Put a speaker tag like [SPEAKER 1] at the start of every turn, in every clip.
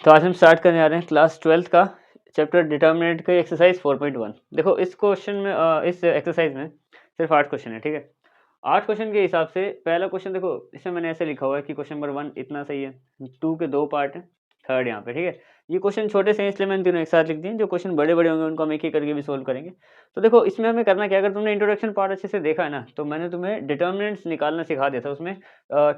[SPEAKER 1] तो आज हम स्टार्ट करने आ रहे हैं क्लास 12th का चैप्टर डिटर्मिनेंट का एक्सरसाइज 4.1। देखो इस क्वेश्चन में इस एक्सरसाइज में सिर्फ 8 क्वेश्चन है, ठीक है। 8 क्वेश्चन के हिसाब से पहला क्वेश्चन देखो, इसमें मैंने ऐसे लिखा हुआ है कि क्वेश्चन नंबर 1 इतना सही है, 2 के 2 पार्ट हैं, थर्ड यहाँ पे, ठीक है। ये क्वेश्चन छोटे से हैं इसलिए मैंने तीनों एक साथ लिख दिए। जो क्वेश्चन बड़े बड़े होंगे उनको हम एक एक करके भी सोल्व करेंगे। तो देखो इसमें हमें करना क्या, अगर तुमने इंट्रोडक्शन पार्ट अच्छे से देखा है ना, तो मैंने तुम्हें डिटर्मिनेंट्स निकालना सिखा दिया था उसमें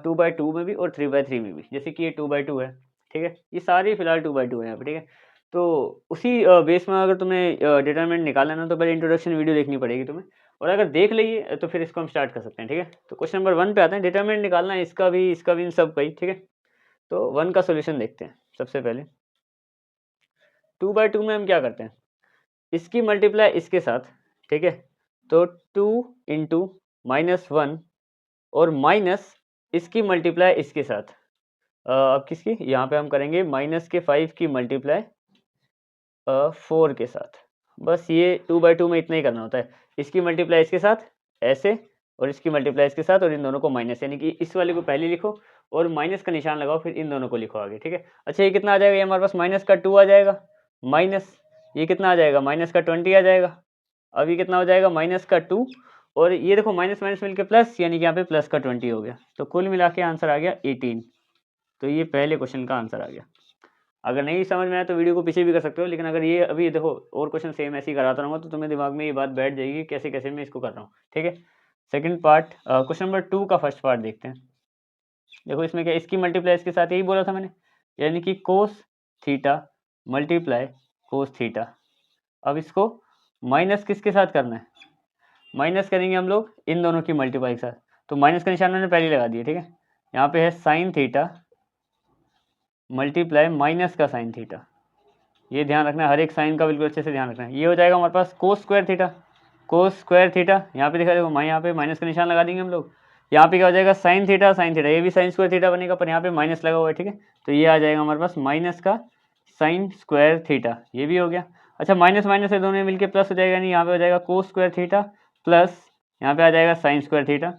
[SPEAKER 1] 2/2 में भी और 3/3 में भी। जैसे कि ये 2/2 है, ठीक है, ये सारी फिलहाल 2/2 है यहाँ पे, ठीक है। तो उसी बेस में अगर तुम्हें डिटरमिनेंट निकालना है ना, तो पहले इंट्रोडक्शन वीडियो देखनी पड़ेगी तुम्हें, और अगर देख लिए तो फिर इसको हम स्टार्ट कर सकते हैं, ठीक है। तो क्वेश्चन नंबर 1 पे आते हैं, डिटरमिनेंट निकालना है इसका भी, इसका भी, इन सब का ही, ठीक है। तो 1 का सोल्यूशन देखते हैं सबसे पहले। 2/2 में हम क्या करते हैं, इसकी मल्टीप्लाई इसके साथ, ठीक है। तो 2 इंटू -1 और माइनस इसकी मल्टीप्लाई इसके साथ। अब किसकी, यहाँ पे हम करेंगे -5 की मल्टीप्लाई 4 के साथ। बस ये 2/2 में इतना ही करना होता है। इसकी मल्टीप्लाई इसके साथ ऐसे, और इसकी मल्टीप्लाई इसके साथ, और इन दोनों को माइनस, यानी कि इस वाले को पहले लिखो और माइनस का निशान लगाओ, फिर इन दोनों को लिखो आगे, ठीक है। अच्छा ये कितना आ जाएगा, ये हमारे पास -2 आ जाएगा, माइनस ये कितना आ जाएगा, -20 आ जाएगा। अब ये कितना हो जाएगा, -2, और ये देखो माइनस माइनस मिलके प्लस, यानी कि यहाँ पे +20 हो गया। तो कुल मिला के आंसर आ गया 18। तो ये पहले क्वेश्चन का आंसर आ गया। अगर नहीं समझ में आया तो वीडियो को पीछे भी कर सकते हो, लेकिन अगर ये अभी देखो और क्वेश्चन सेम ऐसे ही कराता रहूँगा तो तुम्हें दिमाग में ये बात बैठ जाएगी कैसे कैसे मैं इसको कर रहा हूँ, ठीक है। सेकंड पार्ट, क्वेश्चन नंबर 2 का फर्स्ट पार्ट देखते हैं। देखो इसमें क्या, इसकी मल्टीप्लाई इसके साथ यही बोला था मैंने, यानी कि cos theta multiply cos theta. अब इसको माइनस किसके साथ करना है, माइनस करेंगे हम लोग इन दोनों की मल्टीप्लाई के साथ। तो माइनस का निशान मैंने पहले लगा दिया, ठीक है। यहाँ पे है साइन थीटा मल्टीप्लाई माइनस का साइन थीटा। ये ध्यान रखना है, हर एक साइन का बिल्कुल अच्छे से ध्यान रखना है। ये हो जाएगा हमारे पास cos square theta, cos square theta, यहाँ पे दिखा देखो, यहाँ पे माइनस का निशान लगा देंगे हम लोग। यहाँ पे क्या हो जाएगा, साइन थीटा साइन थीटा, ये भी साइन स्क्वायर थीटा बनेगा, पर यहाँ पे माइनस लगा हुआ है, ठीक है। तो ये आ जाएगा हमारे पास माइनस का साइन स्क्वायर थीटा, ये भी हो गया। अच्छा माइनस माइनस से दोनों मिलकर प्लस हो जाएगा, नहीं यहाँ पे हो जाएगा कोस स्क्वायर थीटा प्लस यहाँ पे आ जाएगा साइन स्क्वायर थीटा।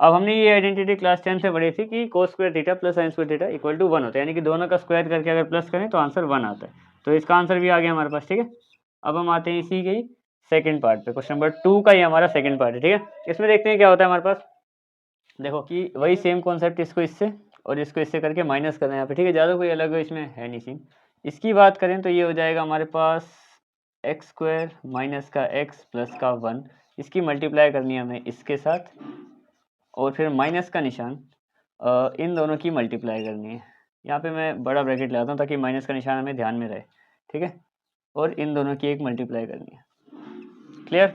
[SPEAKER 1] अब हमने ये आइडेंटिटी क्लास 10 से पढ़ी थी कि cos square theta plus sine square theta equal to 1 होता है, यानी कि दोनों का स्क्वायर करके अगर प्लस करें तो आंसर 1 आता है। तो इसका आंसर भी आ गया हमारे पास, ठीक है। अब हम आते हैं इसी के ही सेकंड पार्ट पे, क्वेश्चन नंबर 2 का ही हमारा सेकंड पार्ट है, ठीक है। इसमें देखते हैं क्या होता है हमारे पास। देखो कि वही सेम कॉन्सेप्ट, इसको इससे और इसको इससे करके माइनस करना है यहाँ पे, ठीक है। ज़्यादा कोई अलग इसमें है नहीं सीन। इसकी बात करें तो ये हो जाएगा हमारे पास एक्स स्क्वायर माइनस का एक्स प्लस का 1। इसकी मल्टीप्लाई करनी है हमें इसके साथ, और फिर माइनस का निशान इन दोनों की मल्टीप्लाई करनी है। यहाँ पे मैं बड़ा ब्रैकेट लगाता हूँ ताकि माइनस का निशान हमें ध्यान में रहे, ठीक है। और इन दोनों की एक मल्टीप्लाई करनी है, क्लियर,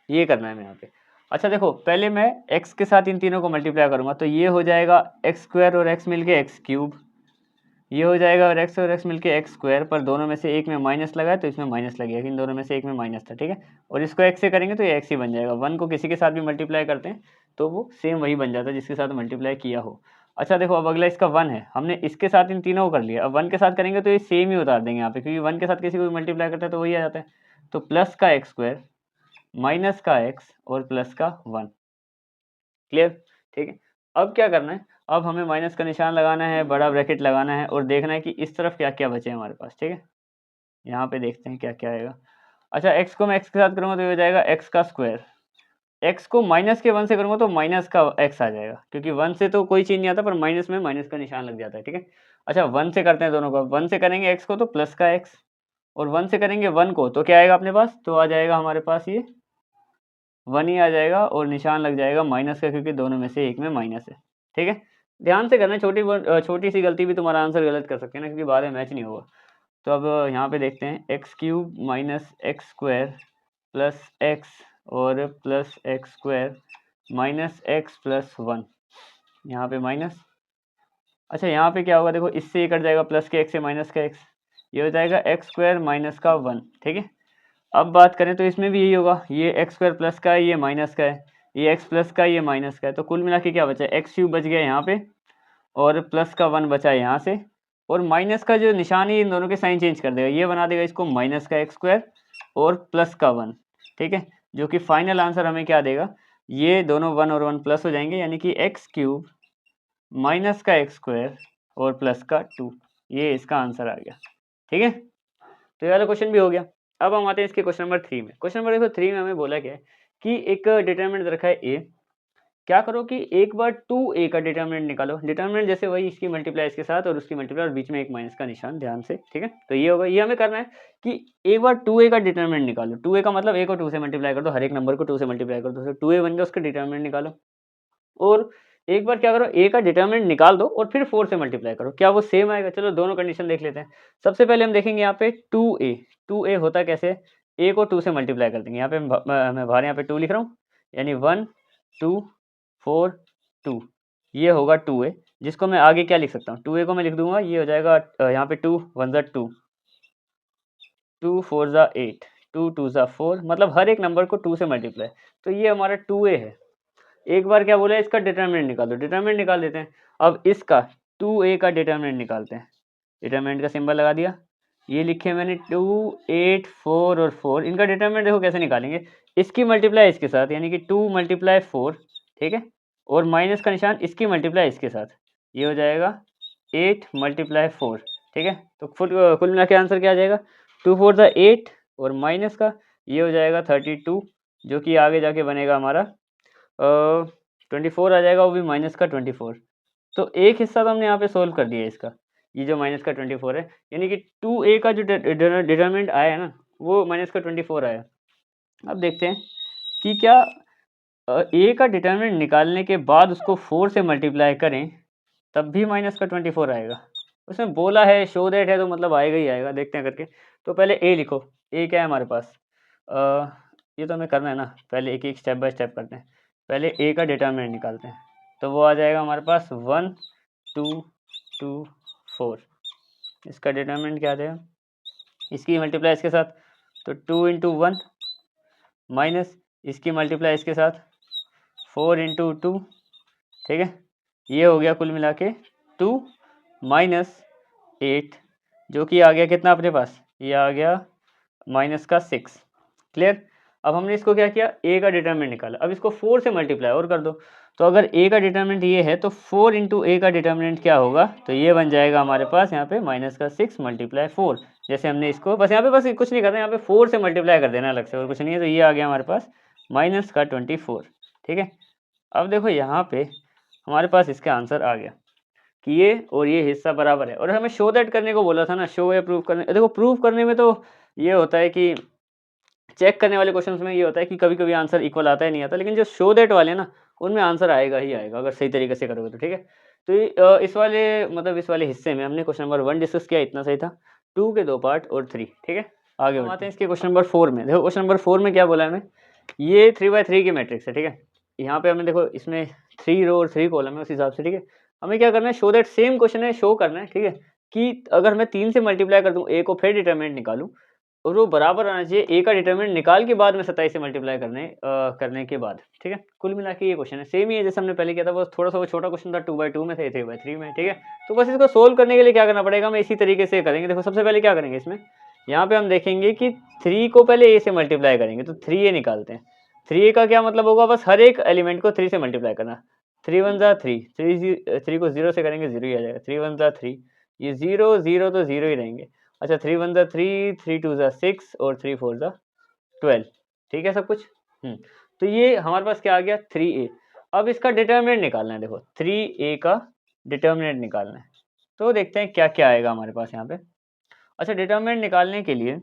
[SPEAKER 1] ये करना है हमें यहाँ पे। अच्छा देखो पहले मैं x के साथ इन तीनों को मल्टीप्लाई करूँगा, तो ये हो जाएगा एक्स स्क्वायर और x मिलके एक्स क्यूब, ये हो जाएगा और x मिलके एक्स स्क्वायर, पर दोनों में से एक में माइनस लगा है तो इसमें माइनस लगेगा, इन दोनों में से एक में माइनस था, ठीक है। और इसको x से करेंगे तो ये x ही बन जाएगा। 1 को किसी के साथ भी मल्टीप्लाई करते हैं तो वो सेम वही बन जाता है जिसके साथ मल्टीप्लाई किया हो। अच्छा देखो अब अगला इसका 1 है, हमने इसके साथ इन तीनों को कर लिया। अब 1 के साथ करेंगे तो ये सेम ही उतार देंगे यहाँ पे, क्योंकि 1 के साथ किसी को भी मल्टीप्लाई करता है तो वही आ जाता है। तो प्लस का एक्स स्क्वायर माइनस का x और प्लस का 1, क्लियर, ठीक है। अब क्या करना है, अब हमें माइनस का निशान लगाना है, बड़ा ब्रैकेट लगाना है, और देखना है कि इस तरफ क्या क्या बचे हमारे पास, ठीक है। यहाँ पे देखते हैं क्या क्या आएगा। अच्छा x को मैं x के साथ करूँगा तो ये हो जाएगा x का स्क्वायर, x को माइनस के 1 से करूँगा तो माइनस का x आ जाएगा, क्योंकि 1 से तो कोई चीज़ नहीं आता, पर माइनस में माइनस का निशान लग जाता है, ठीक है। अच्छा 1 से करते हैं दोनों को, 1 से करेंगे x को तो प्लस का x, और 1 से करेंगे 1 को तो क्या आएगा अपने पास, तो आ जाएगा हमारे पास ये 1 ही आ जाएगा, और निशान लग जाएगा माइनस का, क्योंकि दोनों में से एक में माइनस है, ठीक है। ध्यान से करना, छोटी सी गलती भी तुम्हारा आंसर गलत कर सकते हैं ना, क्योंकि बाद में मैच नहीं होगा। तो अब यहाँ पे देखते हैं x cube minus x square plus x और plus x square minus x plus 1, यहाँ पे माइनस। अच्छा यहाँ पे क्या होगा, देखो इससे ये कट जाएगा, प्लस के एक्स से माइनस का एक्स, ये हो जाएगा एक्स स्क्वायर माइनस का 1, ठीक है। अब बात करें तो इसमें भी यही होगा, ये एक्स स्क्वायर प्लस का है, ये माइनस का है, ये एक्स प्लस का है, ये माइनस का है। तो कुल मिला के क्या बचा, एक्स क्यूब बच गया यहाँ पे, और प्लस का 1 बचा है यहाँ से, और माइनस का जो निशान है इन दोनों के साइन चेंज कर देगा, ये बना देगा इसको माइनस का एक्स स्क्वायर और प्लस का 1, ठीक है। जो कि फाइनल आंसर हमें क्या देगा, ये दोनों 1 और 1 प्लस हो जाएंगे, यानी कि एक्स क्यूब माइनस का एक्स स्क्वायर और प्लस का 2, ये इसका आंसर आ गया। ठीक है, तो ये वाला क्वेश्चन भी हो गया। अब हम आते हैं इसके क्वेश्चन नंबर 3 में। क्वेश्चन नंबर देखो 3 में हमें बोला क्या है कि एक डिटरमिनेंट रखा है ए, क्या करो कि एक बार 2a का डिटरमिनेंट निकालो। डिटरमिनेंट जैसे वही इसकी मल्टीप्लाई इसके साथ और उसकी मल्टीप्लाई और बीच में एक माइनस का निशान, ध्यान से। ठीक है, तो ये होगा, ये हमें करना है कि एक बार 2a का डिटरमिनेंट निकालो। 2a का मतलब a को 2 से मल्टीप्लाई कर दो, हर एक नंबर को 2 से मल्टीप्लाई कर दो, तो 2a बन गया, उसका डिटरमिनेंट निकालो। और एक बार क्या करो, a का डिटरमिनेंट निकाल दो और फिर 4 से मल्टीप्लाई करो, क्या वो सेम आएगा? चलो दोनों कंडीशन देख लेते हैं। सबसे पहले हम देखेंगे यहाँ पे 2a होता कैसे, a को 2 से मल्टीप्लाई कर देंगे। यहाँ पे मैं बाहर यहाँ पे 2 लिख रहा हूँ, यानी 1 2 4 2, ये होगा 2a, जिसको मैं आगे क्या लिख सकता हूँ, 2a को मैं लिख दूंगा, ये हो जाएगा यहाँ पे 2 1 ज़ा 2, 2 4 ज़ा 8, 2 2 ज़ा 4, मतलब हर एक नंबर को 2 से मल्टीप्लाई। तो ये हमारा 2a है। एक बार क्या बोला, इसका डिटरमिनेंट निकाल दो, डिटरमिनेंट निकाल देते हैं। अब इसका 2a का डिटरमिनेंट निकालते हैं। डिटरमिनेंट का सिंबल लगा दिया, ये लिखे मैंने 2 8 4 और 4, इनका डिटरमिनेंट देखो कैसे निकालेंगे, इसकी मल्टीप्लाई इसके साथ, यानी कि 2 मल्टीप्लाई 4, ठीक है, और माइनस का निशान इसकी मल्टीप्लाई इसके साथ, ये हो जाएगा 8 मल्टीप्लाई 4। ठीक है, तो कुल मिला के आंसर क्या आ जाएगा, 2 4 ज़ा 8 और माइनस का ये हो जाएगा 32, जो कि आगे जाके बनेगा हमारा 24 आ जाएगा, वो भी माइनस का 24। तो एक हिस्सा तो हमने यहाँ पे सोल्व कर दिया इसका, ये जो माइनस का 24 है, यानी कि 2a का जो डिटरमिनेंट आया है ना, वो माइनस का 24 आया। अब देखते हैं कि क्या a का डिटरमिनेंट निकालने के बाद उसको 4 से मल्टीप्लाई करें तब भी माइनस का 24 आएगा। उसमें बोला है शो दैट है, तो मतलब आएगा ही आएगा, देखते हैं करके। तो पहले a लिखो, a क्या है हमारे पास, ये तो हमें करना है ना, पहले एक एक स्टेप बाय स्टेप करते हैं। पहले a का डिटरमिनेंट निकालते हैं, तो वो आ जाएगा हमारे पास 1 2 2 4। इसका डिटरमिनेंट क्या देगा, इसकी मल्टीप्लाई इसके साथ, तो 2 इंटू 1 माइनस इसकी मल्टीप्लाई इसके साथ 4 इंटू 2। ठीक है, ये हो गया कुल मिला के 2 माइनस 8, जो कि आ गया कितना अपने पास, ये आ गया माइनस का 6। क्लियर। अब हमने इसको क्या किया, a का डिटरमिनेंट निकाला, अब इसको 4 से मल्टीप्लाई और कर दो। तो अगर a का डिटरमिनेंट ये है तो 4 इंटू a का डिटरमिनेंट क्या होगा, तो ये बन जाएगा हमारे पास यहाँ पे माइनस का 6 मल्टीप्लाई 4। जैसे हमने इसको बस यहाँ पे बस कुछ नहीं करना, यहाँ पे 4 से मल्टीप्लाई कर देना अलग से, और कुछ नहीं है। तो ये आ गया हमारे पास माइनस का 24। ठीक है, अब देखो यहाँ पे हमारे पास इसका आंसर आ गया कि ये और ये हिस्सा बराबर है। और हमें शो दैट करने को बोला था ना, शो या प्रूव करने। देखो प्रूव करने में तो ये होता है कि चेक करने वाले क्वेश्चंस में ये होता है कि कभी कभी आंसर इक्वल आता है, नहीं आता, लेकिन जो शो दैट वाले ना, उनमें आंसर आएगा ही आएगा अगर सही तरीके से करोगे तो। ठीक है, तो इस वाले मतलब इस वाले हिस्से में हमने क्वेश्चन नंबर 1 डिस्कस किया, इतना सही था। 2 के 2 पार्ट और 3। ठीक है, आगे बढ़ते हैं इसके क्वेश्चन नंबर 4 में। देखो क्वेश्चन नंबर 4 में क्या बोला है हमें, ये 3x3 की मैट्रिक्स है। ठीक है, यहाँ पे हमने देखो इसमें 3 रो और 3 कॉलम है, उस हिसाब से। ठीक है, हमें क्या करना है, शो दैट, सेम क्वेश्चन है, शो करना है। ठीक है, कि अगर मैं 3 से मल्टीप्लाई कर दूं a को, फिर डिटरमिनेंट निकालूं, और वो बराबर आना चाहिए a का डिटरमिनेंट निकाल के बाद में 27 से मल्टीप्लाई करने के बाद। ठीक है, कुल मिला के ये क्वेश्चन है, सेम ही है जैसे हमने पहले किया था, बस थोड़ा सा वो छोटा क्वेश्चन था, 2x2 में थे, 3x3 में। ठीक है, तो बस इसको सोल्व करने के लिए क्या करना पड़ेगा, हम इसी तरीके से करेंगे। देखो सबसे पहले क्या करेंगे इसमें, यहाँ पे हम देखेंगे कि 3 को पहले a से मल्टीप्लाई करेंगे, तो 3a निकालते हैं। 3a का क्या मतलब होगा, बस हर एक एलिमेंट को 3 से मल्टीप्लाई करना। 3 1 ज़ा 3, 3 को 0 से करेंगे 0 ही आ जाएगा। 3 1 ज़ा 3, ये 0 0 तो 0 ही रहेंगे। अच्छा, 3 1 ज़ा 3, 3 2 ज़ा 6 और 3 4 ज़ा 12। ठीक है सब कुछ। तो ये हमारे पास क्या आ गया, 3a। अब इसका डिटरमिनेंट निकालना है। देखो 3a का डिटरमिनेंट निकालना है, तो देखते हैं क्या क्या आएगा हमारे पास यहाँ पे। अच्छा, डिटरमिनेंट निकालने के लिए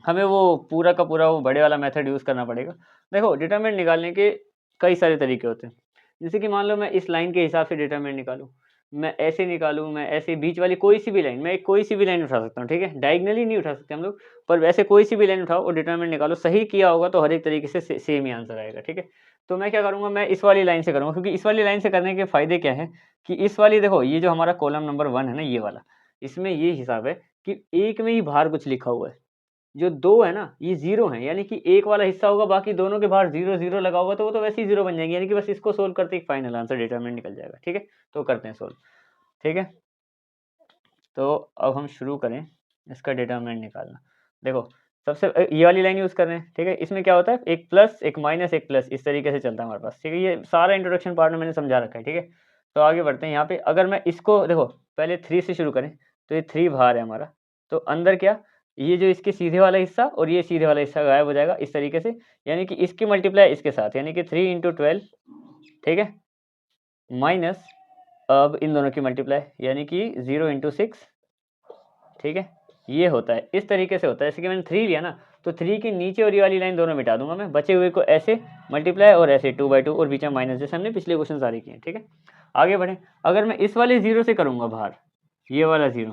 [SPEAKER 1] हमें वो पूरा का पूरा वो बड़े वाला मेथड यूज़ करना पड़ेगा। देखो डिटरमिनेंट निकालने के कई सारे तरीके होते हैं, जैसे कि मान लो मैं इस लाइन के हिसाब से डिटरमिनेंट निकालूं, मैं ऐसे निकालूं, मैं ऐसे बीच वाली कोई सी भी लाइन, मैं कोई सी भी लाइन उठा सकता हूं। ठीक है, डायगनली नहीं उठा सकते हम लोग, पर वैसे कोई सी भी लाइन उठाओ और डिटरमिनेंट निकालो, सही किया होगा तो हर एक तरीके से सेम ही आंसर आएगा। ठीक है, तो मैं क्या करूँगा, मैं इस वाली लाइन से करूँगा, क्योंकि इस वाली लाइन से करने के फ़ायदे क्या है कि इस वाली, देखो ये जो हमारा कॉलम नंबर 1 है ना, ये वाला, इसमें ये हिसाब है कि एक में ही बाहर कुछ लिखा हुआ है। जो 2 है ना, ये 0 है, यानी कि एक वाला हिस्सा होगा, बाकी दोनों के बाहर 0 0 लगा होगा, तो वो तो वैसे ही 0 बन जाएंगे, यानी कि बस इसको सोल्व करते ही फाइनल आंसर डिटरमिनेंट निकल जाएगा। ठीक है, तो करते हैं सोल्व। ठीक है, तो अब हम शुरू करें इसका डिटरमिनेंट निकालना। देखो सबसे ये वाली लाइन यूज़ कर रहे हैं। ठीक है, इसमें क्या होता है, एक प्लस एक माइनस एक प्लस, इस तरीके से चलता है हमारे पास। ठीक है, ये सारा इंट्रोडक्शन पार्ट में मैंने समझा रखा है। ठीक है, तो आगे बढ़ते हैं। यहाँ पे अगर मैं इसको देखो पहले 3 से शुरू करें, तो ये 3 बाहर है हमारा, तो अंदर क्या, ये जो इसके सीधे वाला हिस्सा और ये सीधे वाला हिस्सा गायब हो जाएगा इस तरीके से, यानी कि इसकी मल्टीप्लाई इसके साथ, यानी कि 3 × 12, ठीक है, माइनस अब इन दोनों की मल्टीप्लाई यानी कि 0 × 6, ठीक है, ये होता है, इस तरीके से होता है। जैसे कि मैंने 3 लिया ना, तो 3 के नीचे और ये वाली लाइन दोनों मिटा दूंगा मैं, बचे हुए को ऐसे मल्टीप्लाई और ऐसे 2/2 और बीच में माइनस, जैसे हमने पिछले क्वेश्चन सारे किए, ठीक है। आगे बढ़ें, अगर मैं इस वाले 0 से करूँगा बाहर, ये वाला 0,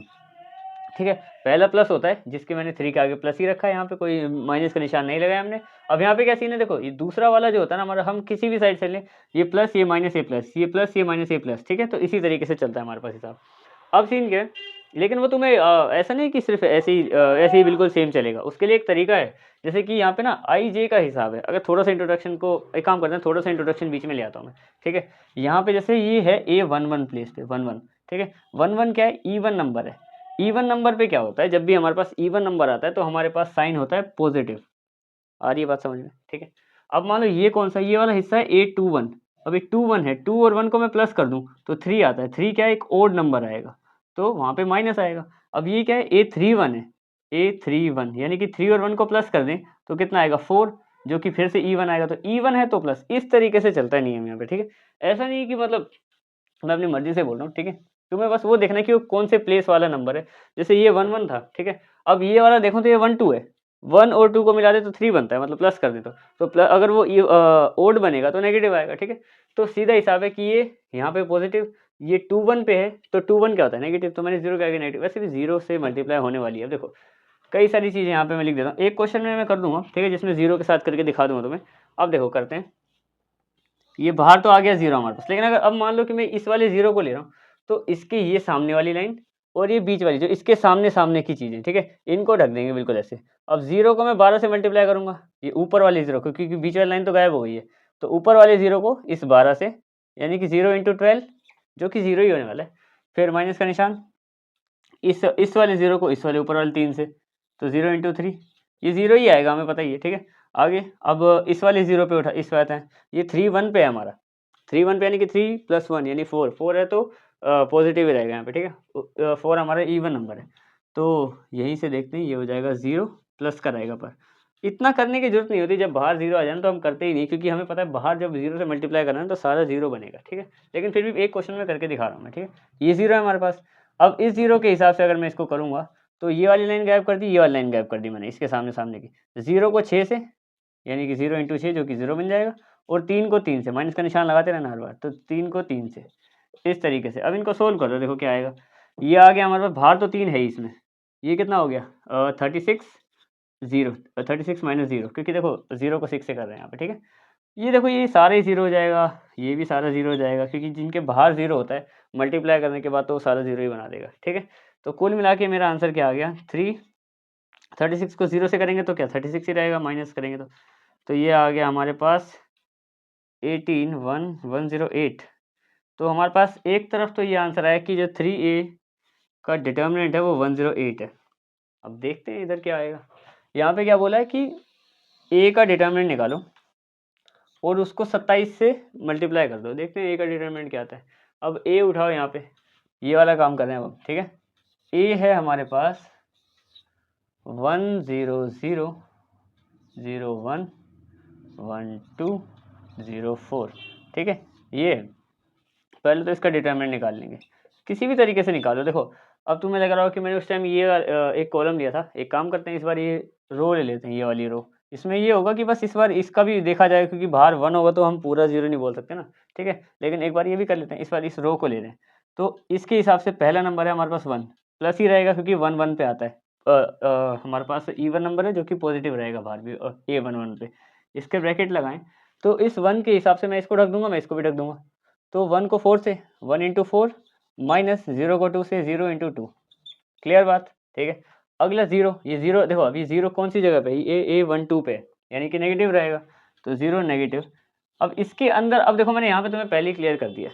[SPEAKER 1] ठीक है, पहला प्लस होता है जिसके मैंने 3 के आगे प्लस ही रखा है, यहाँ पे कोई माइनस का निशान नहीं लगाया हमने। अब यहाँ पे क्या सीन है, देखो ये दूसरा वाला जो होता है ना हमारा, हम किसी भी साइड से लें, ये प्लस ये माइनस ये प्लस, ये प्लस ये माइनस ये प्लस, ठीक है, तो इसी तरीके से चलता है हमारे पास हिसाब। अब सीन क्या है, लेकिन वो तुम्हें ऐसा नहीं कि सिर्फ ऐसे ही बिल्कुल सेम चलेगा, उसके लिए एक तरीका है। जैसे कि यहाँ पे ना आई जे का हिसाब है, अगर थोड़ा सा इंट्रोडक्शन को एक काम करते हैं, थोड़ा सा इंट्रोडक्शन बीच में ले आता हूँ मैं, ठीक है। यहाँ पे जैसे ये है A11 प्लेस पे 11, ठीक है, 11 क्या है, ईवन नंबर है। ईवन नंबर पे क्या होता है, जब भी हमारे पास ईवन नंबर आता है तो हमारे पास साइन होता है पॉजिटिव। आ रही है बात समझ में, ठीक है। अब मान लो ये कौन सा, ये वाला हिस्सा है A21, अभी 21 है, 2 और 1 को मैं प्लस कर दूं तो 3 आता है, 3 क्या है, एक ओड नंबर आएगा, तो वहाँ पे माइनस आएगा। अब ये क्या है, A31 है, A31 यानी कि 3 और 1 को प्लस कर दें तो कितना आएगा, 4, जो कि फिर से E1 आएगा, तो E1 है तो प्लस, इस तरीके से चलता है नियम यहाँ पे, ठीक है। ऐसा नहीं कि मतलब मैं अपनी मर्जी से बोल रहा हूँ, ठीक है, तुम्हें बस वो देखना है कि वो कौन से प्लेस वाला नंबर है। जैसे ये 1 1 था, ठीक है, अब ये वाला देखो तो ये 1 2 है, 1 और 2 को मिला दे तो 3 बनता है, मतलब प्लस कर दे तो अगर वो ओड बनेगा तो नेगेटिव आएगा, ठीक है। तो सीधा हिसाब है कि ये यहाँ पे पॉजिटिव, ये 2 1 पे है तो 2 1 क्या होता है, नेगेटिव, तो मैंने 0 के आगे नेगेटिव, वैसे भी 0 से मल्टीप्लाई होने वाली है। देखो कई सारी चीज़ें यहाँ पे मैं लिख देता हूँ, एक क्वेश्चन में मैं कर दूंगा, ठीक है, जिसमें 0 के साथ करके दिखा दूंगा तुम्हें। अब देखो करते हैं, ये बाहर तो आ गया 0 हमारे पास, लेकिन अगर अब मान लो कि मैं इस वाले 0 को ले रहा हूँ, तो इसके ये सामने वाली लाइन और ये बीच वाली जो इसके सामने सामने की चीज़ें, ठीक है, इनको ढक देंगे बिल्कुल ऐसे। अब 0 को मैं 12 से मल्टीप्लाई करूंगा, ये ऊपर वाले 0 को, क्योंकि बीच वाली लाइन तो गायब हो गई है, तो ऊपर वाले 0 को इस 12 से, यानी कि 0 × 12 जो कि 0 ही होने वाला है, फिर माइनस का निशान, इस वाले 0 को इस वाले ऊपर वाले 3 से, तो 0 × 3 ये 0 ही आएगा, हमें पता ही है, ठीक है। आगे अब इस वाले 0 पे उठा, इस बात है, ये 3 1 पे है हमारा, 3 1 पे यानी कि 3 + 1 यानी 4, 4 है तो पॉजिटिव ही रहेगा यहाँ पे, ठीक है। 4 हमारा ईवन नंबर है, तो यहीं से देखते हैं, ये हो जाएगा 0 प्लस का रहेगा पर। इतना करने की जरूरत नहीं होती, जब बाहर 0 आ जाए तो हम करते ही नहीं, क्योंकि हमें पता है बाहर जब 0 से मल्टीप्लाई करना है तो सारा 0 बनेगा, ठीक है। लेकिन फिर भी एक क्वेश्चन में करके दिखा रहा हूँ मैं, ठीक है। ये 0 है हमारे पास, अब इस 0 के हिसाब से अगर मैं इसको करूँगा तो ये वाली लाइन गायब कर दी, ये वाली लाइन गायब कर दी मैंने इसके सामने सामने की, 0 को 6 से, यानी कि 0 × 6 जो कि 0 मिल जाएगा, और 3 को 3 से, माइनस का निशान लगाते रहना हर बार, तो 3 को 3 से, इस तरीके से। अब इनको सोल्व कर दो, देखो क्या आएगा, ये आ गया हमारे पास, बाहर तो 3 है ही इसमें, ये कितना हो गया 36 0, 36 - 0, क्योंकि देखो 0 को 6 से कर रहे हैं यहाँ पे, ठीक है। ये देखो ये सारे ही 0 हो जाएगा, ये भी सारा 0 हो जाएगा, क्योंकि जिनके बाहर 0 होता है मल्टीप्लाई करने के बाद तो वो सारा 0 ही बना देगा, ठीक है। तो कुल मिला के मेरा आंसर क्या आ गया, 36 को 0 से करेंगे तो क्या 36 ही रहेगा, माइनस करेंगे तो ये आ गया हमारे पास 18108। तो हमारे पास एक तरफ तो ये आंसर आया कि जो 3A का डिटर्मिनेंट है वो 108 है। अब देखते हैं इधर क्या आएगा। यहाँ पे क्या बोला है कि A का डिटर्मिनेंट निकालो और उसको 27 से मल्टीप्लाई कर दो, देखते हैं A का डिटर्मिनेंट क्या आता है। अब A उठाओ, यहाँ पे ये वाला काम कर रहे हैं अब, ठीक है। A है हमारे पास 100011204, ठीक है। ये पहले तो इसका डिटर्मिनेंट निकाल लेंगे, किसी भी तरीके से निकालो। देखो अब तुम्हें लग रहा हो कि मैंने उस टाइम ये एक कॉलम लिया था, एक काम करते हैं इस बार ये रो ले लेते हैं, ये वाली रो। इसमें ये होगा कि बस इस बार इसका भी देखा जाएगा, क्योंकि बाहर 1 होगा तो हम पूरा 0 नहीं बोल सकते ना, ठीक है। लेकिन एक बार ये भी कर लेते हैं, इस बार इस रो को ले लें, तो इसके हिसाब से पहला नंबर है हमारे पास 1, प्लस ही रहेगा क्योंकि 1 1 पे आता है। हमारे पास ईवन नंबर है जो कि पॉजिटिव रहेगा बाहर भी, और A 1 1 पे इसके ब्रैकेट लगाएं, तो इस 1 के हिसाब से मैं इसको ढक दूंगा, मैं इसको भी ढक दूंगा। तो 1 को 4 से, 1 × 4, माइनस 0 को 2 से, 0 × 2, क्लियर बात, ठीक है। अगला 0, ये 0 देखो अभी 0 कौन सी जगह पे, ये A12 पे, यानी कि नेगेटिव रहेगा, तो 0 नेगेटिव। अब इसके अंदर, अब देखो मैंने यहाँ पे तुम्हें पहले ही क्लियर कर दिया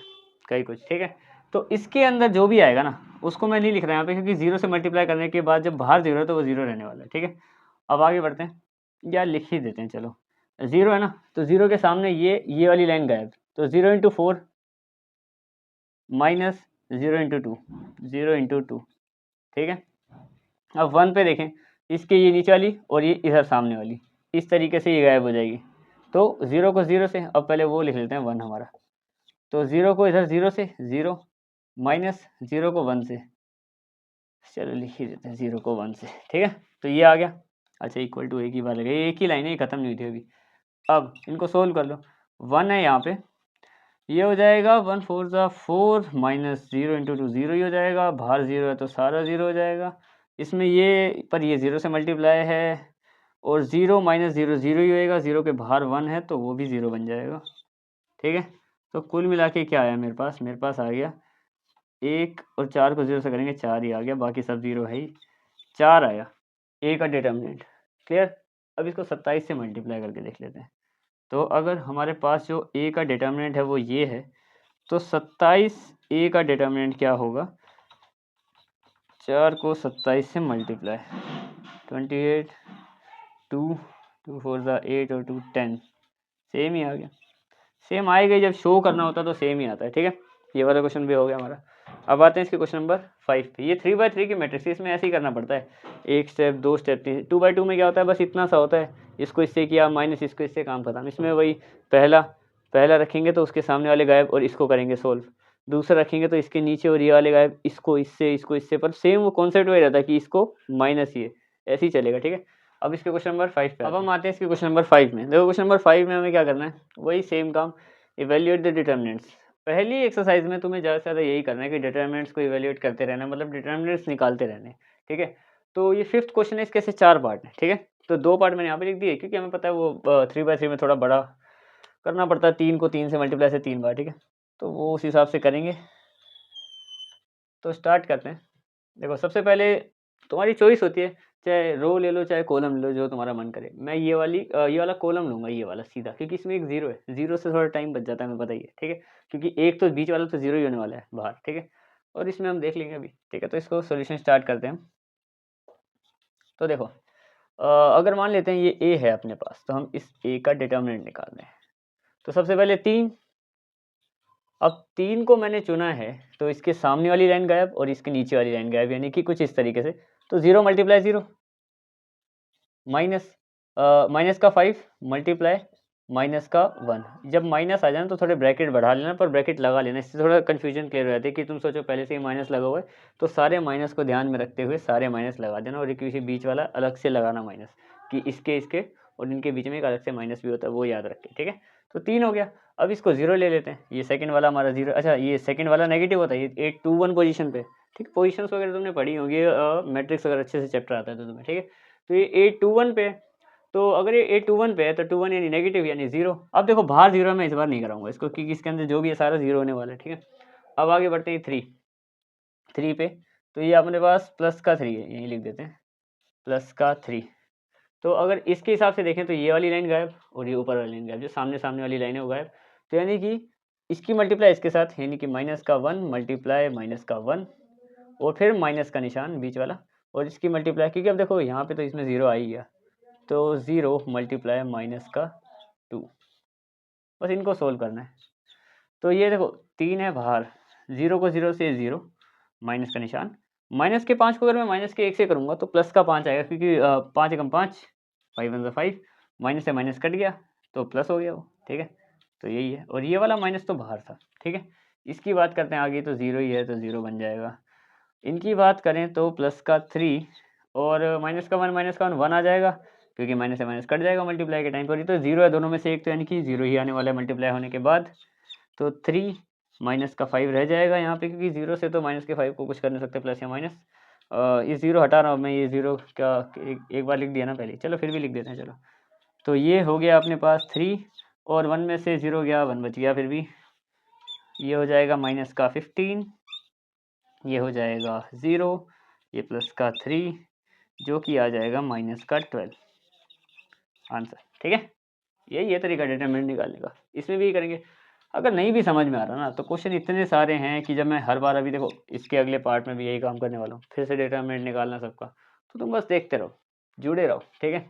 [SPEAKER 1] कहीं कुछ, ठीक है। तो इसके अंदर जो भी आएगा ना उसको मैं नहीं लिख रहा यहाँ पे, क्योंकि 0 से मल्टीप्लाई करने के बाद जब बाहर 0 है तो वो 0 रहने वाला है, ठीक है। अब आगे बढ़ते हैं, या लिख ही देते हैं, चलो 0 है ना, तो 0 के सामने ये वाली लाइन गायब, तो 0 × 4 माइनस 0 × 2, 0 × 2, ठीक है। अब 1 पे देखें, इसके ये नीचे वाली और ये इधर सामने वाली, इस तरीके से ये गायब हो जाएगी। तो 0 को 0 से, अब पहले वो लिख लेते हैं 1 हमारा, तो 0 को इधर 0 से 0 माइनस 0 को 1 से, चलो लिख ही देते हैं 0 को 1 से, ठीक है। तो ये आ गया। अच्छा इक्वल टू एक ही बार लगे, एक ही लाइन है, ये खत्म नहीं हुई थी अभी। अब इनको सोल्व कर लो, 1 है यहाँ पे, ये हो जाएगा 1 4 ज़ा 4 माइनस 0 इंटू 2 0 ही हो जाएगा, बाहर 0 है तो सारा 0 हो जाएगा। इसमें ये पर ये 0 से मल्टीप्लाई है और 0 माइनस 0 0 ही होएगा, 0 के बाहर 1 है तो वो भी 0 बन जाएगा, ठीक है। तो कुल मिला के क्या आया मेरे पास आ गया 1 और 4 को 0 से करेंगे 4 ही आ गया, बाकी सब 0 है ही, 4 आया ए का डिटर्मिनेंट। क्लियर। अब इसको 27 से मल्टीप्लाई करके देख लेते हैं। तो अगर हमारे पास जो ए का डिटर्मिनेंट है वो ये है, तो 27 ए का डिटर्मिनेंट क्या होगा, 4 को 27 से मल्टीप्लाई, 28 2 2 4 ज़ा 8 और 2 10, सेम ही आ गया। सेम आएगा, जब शो करना होता है तो सेम ही आता है, ठीक है। ये वाला क्वेश्चन भी हो गया हमारा। अब आते हैं इसके क्वेश्चन नंबर 5 पे। ये 3x3 की मैट्रिक्स, इसमें ऐसे ही करना पड़ता है, एक स्टेप 2 स्टेप 3, 2x2 में क्या होता है, बस इतना सा होता है, इसको इससे किया माइनस इसको इससे, काम खत्म। इसमें वही पहला रखेंगे तो उसके सामने वाले गायब और इसको करेंगे सोल्व, दूसरा रखेंगे तो इसके नीचे और ये वाले गायब, इसको इससे, पर सेम वो कॉन्सेप्ट वही रहता है कि इसको माइनस ये, ऐसे ही चलेगा, ठीक है। अब इसके क्वेश्चन नंबर 5 पे अब हम आते हैं इसके क्वेश्चन नंबर 5 में। देखो क्वेश्चन नंबर 5 में हमें क्या करना है, वही सेम काम, इवेल्युएट द डिटर्मिनेंट्स। पहली एक्सरसाइज में तुम्हें ज़्यादा से ज़्यादा यही करना है कि डिटर्मिनेंट्स को इवेल्युएट करते रहना, मतलब डिटर्मिनेंट्स निकालते रहने, ठीक है। तो ये 5th क्वेश्चन है, इसके ऐसे 4 पार्ट हैं, ठीक है। तो 2 पार्ट मैंने यहाँ पे लिख दिए क्योंकि हमें पता है वो 3x3 में थोड़ा बड़ा करना पड़ता है, 3 को 3 से मल्टीप्लाई से 3 बार, ठीक है। तो वो उस हिसाब से करेंगे। तो स्टार्ट करते हैं। देखो सबसे पहले तुम्हारी चॉइस होती है, चाहे रो ले लो चाहे कॉलम ले लो, जो तुम्हारा मन करे। मैं ये वाला कॉलम लूँगा, ये वाला सीधा, क्योंकि इसमें एक 0 है, 0 से थोड़ा टाइम बच जाता है, हमें पता ही है, ठीक है। क्योंकि एक तो बीच वाला तो 0 ही होने वाला है बाहर, ठीक है। और इसमें हम देख लेंगे अभी, ठीक है। तो इसको सोल्यूशन स्टार्ट करते हैं। तो देखो अगर मान लेते हैं ये ए है अपने पास, तो हम इस ए का डिटर्मिनेंट निकाल रहे हैं। तो सबसे पहले 3, अब 3 को मैंने चुना है तो इसके सामने वाली लाइन गायब और इसके नीचे वाली लाइन गायब, यानी कि कुछ इस तरीके से। तो 0 मल्टीप्लाई 0 माइनस का 5 मल्टीप्लाई माइनस का 1। जब माइनस आ जाए तो थोड़े ब्रैकेट बढ़ा लेना, पर ब्रैकेट लगा लेना, इससे थोड़ा कन्फ्यूजन क्लियर हो जाती है कि तुम सोचो पहले से ही माइनस लगा हुआ है, तो सारे माइनस को ध्यान में रखते हुए सारे माइनस लगा देना, और किसी बीच वाला अलग से लगाना माइनस, कि इसके और इनके बीच में एक अलग से माइनस भी होता है, वो याद रखें, ठीक है। तो 3 हो गया। अब इसको 0 ले लेते हैं, ये सेकंड वाला हमारा 0, अच्छा ये सेकंड वाला नेगेटिव होता है, ये 8 2 1 पोजीशन पे, ठीक। पोजीशंस वगैरह तुमने पढ़ी होंगी, मैट्रिक्स अगर अच्छे से चैप्टर आता है तो तुम्हें, ठीक है। तो ये 8 2 1 पे, तो अगर ये 8 2 1 पे है तो 2 1 यानी नेगेटिव यानी 0। अब देखो बाहर 0 मैं इस बार नहीं कराऊंगा इसको, क्योंकि इसके अंदर जो भी है सारा 0 होने वाला है, ठीक है। अब आगे बढ़ते हैं 3 पे, तो ये अपने पास प्लस का 3 है, यहीं लिख देते हैं प्लस का 3। तो अगर इसके हिसाब से देखें तो ये वाली लाइन गायब और ये ऊपर वाली लाइन गायब, जो सामने सामने वाली लाइन है वो गायब। तो यानी कि इसकी मल्टीप्लाई इसके साथ, यानी कि माइनस का 1 मल्टीप्लाई माइनस का 1 और फिर माइनस का निशान बीच वाला, और इसकी मल्टीप्लाई, क्योंकि अब देखो यहाँ पे तो इसमें 0 आ ही गया, तो 0 मल्टीप्लाई माइनस का 2। बस इनको सोल्व करना है। तो ये देखो 3 है बाहर, 0 को 0 से 0 माइनस का निशान, माइनस के 5 को अगर मैं माइनस के 1 से करूँगा तो प्लस का 5 आएगा, क्योंकि 5 एकम 5 5 1 5, माइनस से माइनस कट गया तो प्लस हो गया वो, ठीक है। तो यही है, और ये वाला माइनस तो बाहर था, ठीक है। इसकी बात करते हैं आगे, तो 0 ही है तो 0 बन जाएगा। इनकी बात करें तो प्लस का 3 और माइनस का 1 आ जाएगा, क्योंकि माइनस से माइनस कट जाएगा मल्टीप्लाई के टाइम पर। ये तो 0 है दोनों में से एक, तो यानी कि 0 ही आने वाला है मल्टीप्लाई होने के बाद। तो 3 माइनस का 5 रह जाएगा यहाँ पे, क्योंकि 0 से तो माइनस के 5 को कुछ कर नहीं सकते, प्लस या माइनस। ये 0 हटा रहा हूँ मैं, ये 0 का एक बार लिख दिया ना पहले, चलो फिर भी लिख देते हैं, चलो। तो ये हो गया अपने पास 3 और 1 में से 0 गया, 1 बच गया, फिर भी ये हो जाएगा माइनस का 15, ये हो जाएगा 0, ये प्लस का 3, जो कि आ जाएगा माइनस का 12 आंसर, ठीक है। यही है तरीका डिटरमिनेंट निकालने का, इसमें भी करेंगे। अगर नहीं भी समझ में आ रहा ना, तो क्वेश्चन इतने सारे हैं कि जब मैं हर बार, अभी देखो इसके अगले पार्ट में भी यही काम करने वाला हूँ, फिर से डिटरमिनेंट निकालना सबका, तो तुम बस देखते रहो, जुड़े रहो, ठीक है।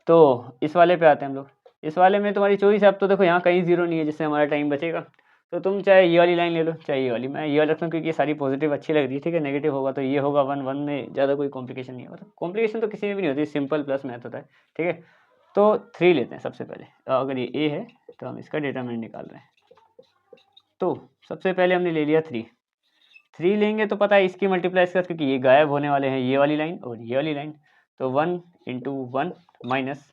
[SPEAKER 1] तो इस वाले पे आते हैं हम लोग। इस वाले में तुम्हारी चॉइस है। अब तो देखो यहाँ कहीं 0 नहीं है, जिससे हमारा टाइम बचेगा। तो तुम चाहे ये वाली लाइन ले लो चाहे ये वाली, मैं ये वाली रखता हूँ क्योंकि ये सारी पॉजिटिव अच्छी लग रही है, ठीक है। नेगेटिव होगा तो ये होगा 1 1 में ज़्यादा कोई कॉम्प्लिकेशन नहीं है, मतलब कॉम्प्लिकेशन तो किसी में भी नहीं होती, सिंपल प्लस मैथ होता है, ठीक है। तो 3 लेते हैं सबसे पहले, अगर ये ए है तो हम इसका डिटरमिनेंट निकाल रहे हैं। तो सबसे पहले हमने ले लिया 3 लेंगे तो पता है इसकी मल्टीप्लाई इसका, क्योंकि ये गायब होने वाले हैं ये वाली लाइन और ये वाली लाइन, तो 1 इंटू 1 माइनस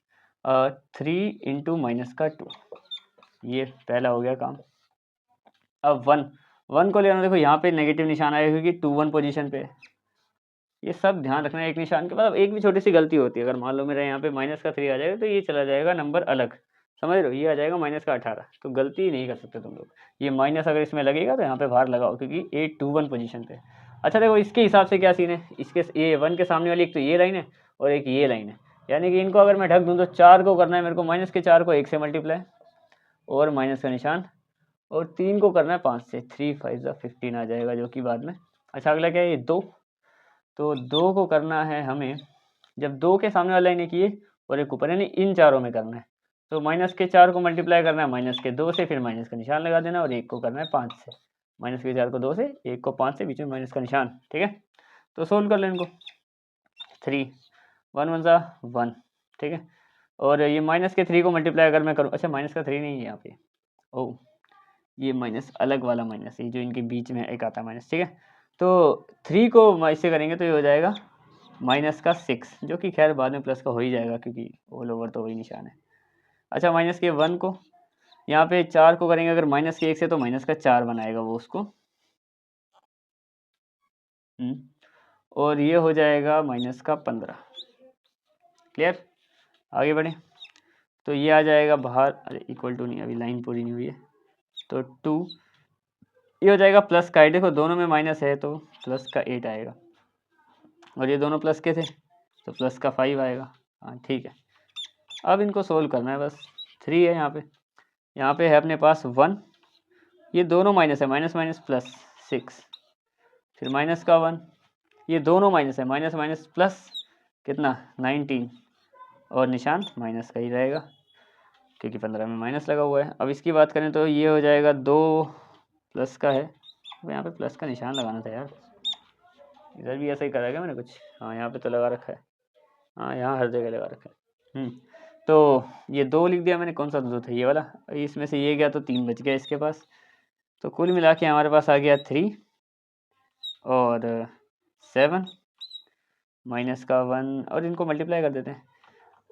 [SPEAKER 1] 3 इंटू माइनस का 2, ये पहला हो गया काम। अब 1 को लेना, देखो यहाँ पे नेगेटिव निशान आएगा क्योंकि 2 1 पोजीशन पे है। ये सब ध्यान रखना है, एक निशान के बाद एक भी छोटी सी गलती होती है, अगर मान लो मेरा यहाँ पे माइनस का 3 आ जाएगा तो ये चला जाएगा नंबर अलग, समझ रहे हो, ये आ जाएगा माइनस का 18, तो गलती नहीं कर सकते तुम लोग। ये माइनस अगर इसमें लगेगा तो यहाँ पे बाहर लगाओ क्योंकि 8 2 1 पोजीशन पे। अच्छा देखो इसके हिसाब से क्या सीन है, इसके ये 1 के सामने वाली एक तो ये लाइन है और एक ये लाइन है, यानी कि इनको अगर मैं ढक दूँ तो 4 को करना है मेरे को माइनस के 4 को 1 से मल्टीप्लाई और माइनस का निशान, और 3 को करना है 5 से, 3 5 15 आ जाएगा जो कि बाद में। अच्छा अगला क्या है, ये 2, तो 2 को करना है हमें, जब 2 के सामने वाला लाइन एक ये और एक ऊपर, यानी इन चारों में करना है, तो माइनस के 4 को मल्टीप्लाई करना है माइनस के 2 से, फिर माइनस का निशान लगा देना, और 1 को करना है 5 से, माइनस के 4 को 2 से, 1 को 5 से, बीच में माइनस का निशान, ठीक है। तो सोल्व कर लो इनको, 3 1 1 सा 1, ठीक है। और ये माइनस के 3 को मल्टीप्लाई अगर मैं करूँ, अच्छा माइनस का 3 नहीं है यहाँ पे, ओ ये माइनस अलग वाला माइनस, ये जो इनके बीच में एक आता है माइनस, ठीक है। तो 3 को इससे करेंगे तो ये हो जाएगा माइनस का 6, जो कि खैर बाद में प्लस का हो ही जाएगा क्योंकि ऑल ओवर तो वही निशान है। अच्छा माइनस के 1 को यहाँ पे 4 को करेंगे अगर माइनस के 1 से, तो माइनस का 4 बनाएगा वो उसको, और ये हो जाएगा माइनस का 15, क्लियर। आगे बढ़े तो ये आ जाएगा बाहर, अरे इक्वल टू नहीं, अभी लाइन पूरी नहीं हुई है, तो 2 ये हो जाएगा प्लस का 8, देखो दोनों में माइनस है तो प्लस का 8 आएगा, और ये दोनों प्लस के थे तो प्लस का 5 आएगा, हाँ ठीक है। अब इनको सोल्व करना है बस, 3 है यहाँ पे है अपने पास 1, ये दोनों माइनस है, माइनस माइनस प्लस 6, फिर माइनस का 1, ये दोनों माइनस है, माइनस माइनस प्लस कितना 19, और निशान माइनस का ही रहेगा क्योंकि 15 में माइनस लगा हुआ है। अब इसकी बात करें तो ये हो जाएगा 2 प्लस का है, अब यहाँ पे प्लस का निशान लगाना था यार, इधर भी ऐसा ही करा गया मैंने कुछ, हाँ यहाँ पे तो लगा रखा है, हाँ यहाँ हर जगह लगा रखा है। तो ये 2 लिख दिया मैंने, कौन सा 2 था, ये वाला, इसमें से ये गया तो 3 बच गया इसके पास, तो कुल मिला के हमारे पास आ गया 3 और 7 माइनस का 1, और इनको मल्टीप्लाई कर देते हैं,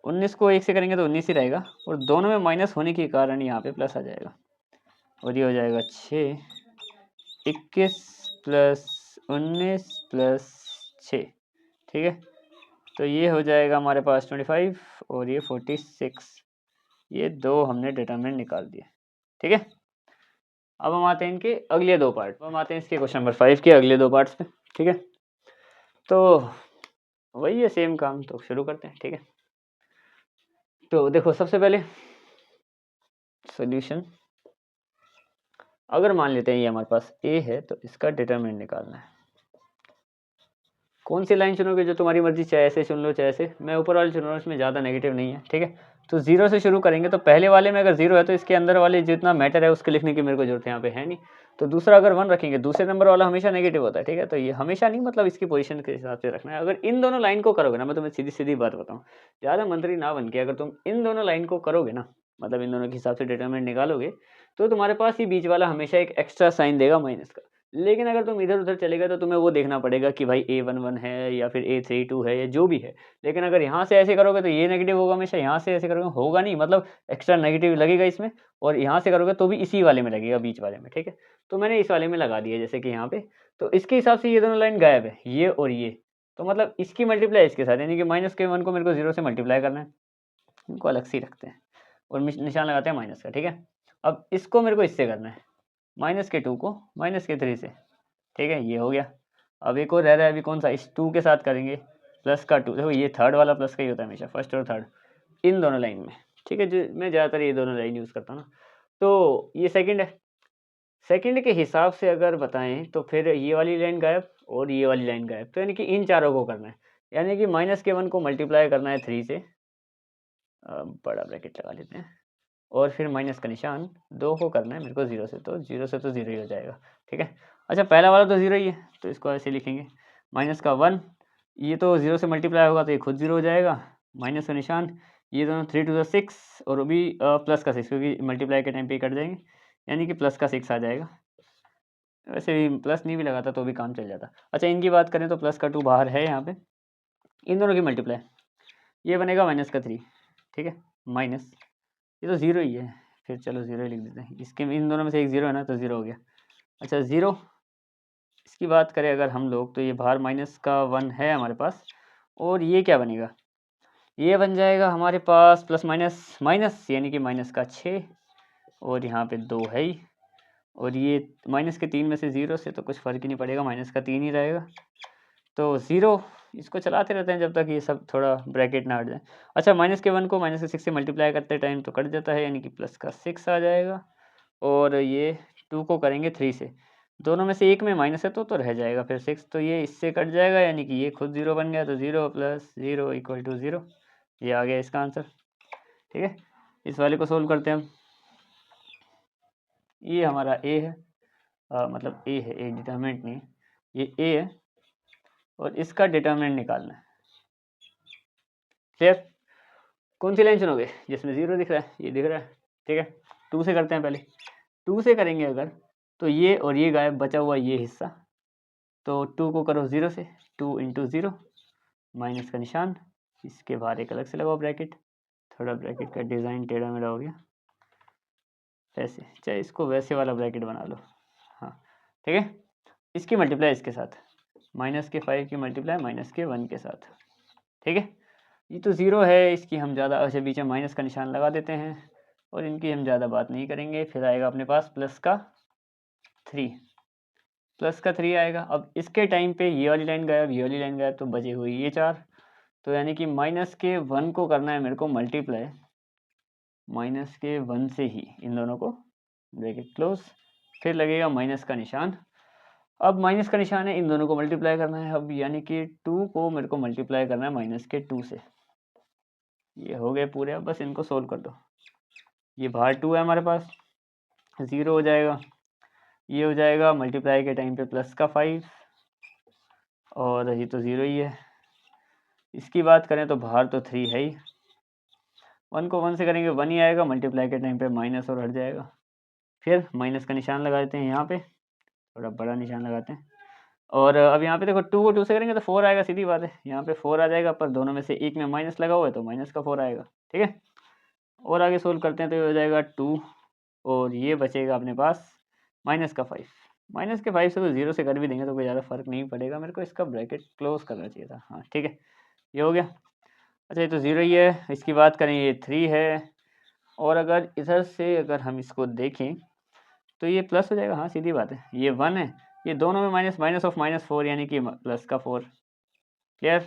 [SPEAKER 1] 19 को 1 से करेंगे तो 19 ही रहेगा, और दोनों में माइनस होने के कारण यहाँ पे प्लस आ जाएगा, और ये हो जाएगा 6 21 प्लस 19 प्लस 6, ठीक है। तो ये हो जाएगा हमारे पास 25 और ये 46, ये 2 हमने डिटरमिनेंट निकाल दिए, ठीक है। अब हम आते हैं इनके अगले 2 पार्ट, हम आते हैं इसके क्वेश्चन नंबर 5 के अगले 2 पार्ट्स पे, ठीक है। तो वही है सेम काम, तो शुरू करते हैं, ठीक है। तो देखो सबसे पहले सॉल्यूशन, अगर मान लेते हैं ये हमारे पास a है तो इसका डिटरमिनेंट निकालना है। कौन सी लाइन चुनोगे, जो तुम्हारी मर्जी, चाहे ऐसे चुन लो चाहे ऐसे, मैं ऊपर वाले चुन रहा हूँ, इसमें ज़्यादा नेगेटिव नहीं है, ठीक है। तो 0 से शुरू करेंगे, तो पहले वाले में अगर 0 है तो इसके अंदर वाले जितना मैटर है उसके लिखने की मेरे को जरूरत यहाँ पे है नहीं। तो दूसरा अगर 1 रखेंगे, दूसरे नंबर वाला हमेशा नेगेटिव होता है, ठीक है। तो ये हमेशा नहीं, मतलब इसकी पोजीशन के हिसाब से रखना है। अगर इन दोनों लाइन को करोगे ना, मैं तुम्हें सीधी सीधी बात बताऊँ, ज़्यादा मंत्री ना बन के, अगर तुम इन दोनों लाइन को करोगे ना, मतलब इन दोनों के हिसाब से डिटरमिनेंट निकालोगे, तो तुम्हारे पास ये बीच वाला हमेशा एक एक्स्ट्रा साइन देगा माइनस का। लेकिन अगर तुम इधर उधर चले गए तो तुम्हें वो देखना पड़ेगा कि भाई A11 है या फिर A32 है या जो भी है। लेकिन अगर यहाँ से ऐसे करोगे तो ये नेगेटिव होगा हमेशा, यहाँ से ऐसे करोगे होगा नहीं, मतलब एक्स्ट्रा नेगेटिव लगेगा इसमें, और यहाँ से करोगे तो भी इसी वाले में लगेगा, बीच वाले में, ठीक है। तो मैंने इस वाले में लगा दिया जैसे कि यहाँ पे, तो इसके हिसाब से ये दोनों लाइन गायब है, ये और ये, तो मतलब इसकी मल्टीप्लाई इसके साथ, यानी कि माइनस के 1 को मेरे को 0 से मल्टीप्लाई करना है, इनको अलग से ही रखते हैं और निशान लगाते हैं माइनस का, ठीक है। अब इसको मेरे को इससे करना है, माइनस के 2 को माइनस के 3 से, ठीक है, ये हो गया। अब एक और रह रहा है, अभी कौन सा, इस 2 के साथ करेंगे प्लस का 2, देखो ये थर्ड वाला प्लस का ही होता है हमेशा, फर्स्ट और थर्ड इन दोनों लाइन में, ठीक है। जो मैं ज़्यादातर ये दोनों लाइन यूज़ करता हूँ ना। तो ये सेकंड है, सेकंड के हिसाब से अगर बताएं तो फिर ये वाली लाइन गायब और ये वाली लाइन गायब, तो यानी कि इन चारों को करना है, यानी कि माइनस के 1 को मल्टीप्लाई करना है 3 से, बड़ा ब्रैकेट लगा लेते हैं, और फिर माइनस का निशान 2 को करना है मेरे को 0 से, तो 0 से तो 0 ही हो जाएगा, ठीक है। अच्छा पहला वाला तो 0 ही है, तो इसको ऐसे लिखेंगे, माइनस का 1, ये तो 0 से मल्टीप्लाई होगा तो ये खुद 0 हो जाएगा, माइनस का निशान, ये दोनों 3 टू द 6 और वो भी प्लस का 6, क्योंकि मल्टीप्लाई के टाइम पे कट जाएंगे, यानी कि प्लस का 6 आ जाएगा। वैसे भी प्लस नहीं भी लगाता तो भी काम चल जाता। अच्छा इनकी बात करें तो प्लस का 2 बाहर है यहाँ पे, इन दोनों की मल्टीप्लाई, ये बनेगा माइनस का 3, ठीक है, माइनस, ये तो 0 ही है, फिर चलो 0 ही लिख देते हैं, इसके इन दोनों में से एक 0 है ना, तो 0 हो गया। अच्छा 0, इसकी बात करें अगर हम लोग, तो ये बाहर माइनस का 1 है हमारे पास, और ये क्या बनेगा, ये बन जाएगा हमारे पास प्लस माइनस माइनस, यानी कि माइनस का 6, और यहाँ पे 2 है ही, और ये माइनस के 3 में से 0 से तो कुछ फ़र्क ही नहीं पड़ेगा, माइनस का 3 ही रहेगा, तो 0, इसको चलाते रहते हैं जब तक ये सब थोड़ा ब्रैकेट ना हट जाए। अच्छा माइनस के 1 को माइनस के 6 से मल्टीप्लाई करते टाइम तो कट जाता है, यानी कि प्लस का 6 आ जाएगा, और ये 2 को करेंगे 3 से, दोनों में से एक में माइनस है तो रह जाएगा फिर 6, तो ये इससे कट जाएगा, यानी कि ये खुद 0 बन गया, तो 0 प्लस 0 इक्वल टू 0, ये आ गया इसका आंसर, ठीक है। इस वाले को सोल्व करते हैं हम, ये हमारा ए है, मतलब ए है, ए डिटर्मिनेंट नहीं है, ये ए है, और इसका डिटर्मिनेंट निकालना है, क्लियर। कौन सी लाइन चुनोगे, जिसमें 0 दिख रहा है, ये दिख रहा है, ठीक है। 2 से करते हैं पहले, 2 से करेंगे अगर, तो ये और ये गायब, बचा हुआ ये हिस्सा, तो 2 को करो 0 से, 2 इंटू 0, माइनस का निशान, इसके बाहर एक अलग से लगाओ ब्रैकेट, थोड़ा ब्रैकेट का डिज़ाइन टेढ़ा मेढ़ा हो गया, ऐसे, चाहे इसको वैसे वाला ब्रैकेट बना लो, हाँ ठीक है। इसकी मल्टीप्लाई इसके साथ, माइनस के 5 की मल्टीप्लाई माइनस के 1 के साथ, ठीक है। ये तो 0 है, इसकी हम ज़्यादा, अच्छा बीच में माइनस का निशान लगा देते हैं, और इनकी हम ज़्यादा बात नहीं करेंगे। फिर आएगा अपने पास प्लस का 3, प्लस का 3 आएगा। अब इसके टाइम पे ये वाली लाइन गायब, ये वाली लाइन गायब, तो बचे हुए ये 4, तो यानी कि माइनस के 1 को करना है मेरे को मल्टीप्लाई माइनस के 1 से ही, इन दोनों को ब्रैकेट क्लोज, फिर लगेगा माइनस का निशान। अब माइनस का निशान है, इन दोनों को मल्टीप्लाई करना है, अब यानी कि 2 को मेरे को मल्टीप्लाई करना है माइनस के 2 से। ये हो गए पूरे, अब बस इनको सोल्व कर दो। ये बाहर 2 है हमारे पास, 0 हो जाएगा, ये हो जाएगा मल्टीप्लाई के टाइम पे प्लस का 5, और ये तो 0 ही है। इसकी बात करें तो बाहर तो 3 है ही, 1 को 1 से करेंगे 1 ही आएगा, मल्टीप्लाई के टाइम पे माइनस और हट जाएगा। फिर माइनस का निशान लगा देते हैं यहाँ पे, थोड़ा बड़ा निशान लगाते हैं, और अब यहाँ पे देखो 2 को 2 से करेंगे तो 4 आएगा, सीधी बात है, यहाँ पे 4 आ जाएगा, पर दोनों में से एक में माइनस लगा हुआ है तो माइनस का 4 आएगा, ठीक है। और आगे सोल्व करते हैं तो ये हो जाएगा 2, और ये बचेगा अपने पास माइनस का 5, माइनस के 5 से तो 0 से कर भी देंगे तो कोई ज़्यादा फर्क नहीं पड़ेगा, मेरे को इसका ब्रैकेट क्लोज करना चाहिए था, हाँ ठीक है, ये हो गया। अच्छा ये तो 0 ही है, इसकी बात करें ये 3 है, और अगर इधर से अगर हम इसको देखें तो ये प्लस हो जाएगा, हाँ सीधी बात है, ये 1 है, ये दोनों में माइनस, माइनस ऑफ माइनस 4, यानी कि प्लस का 4, क्लियर।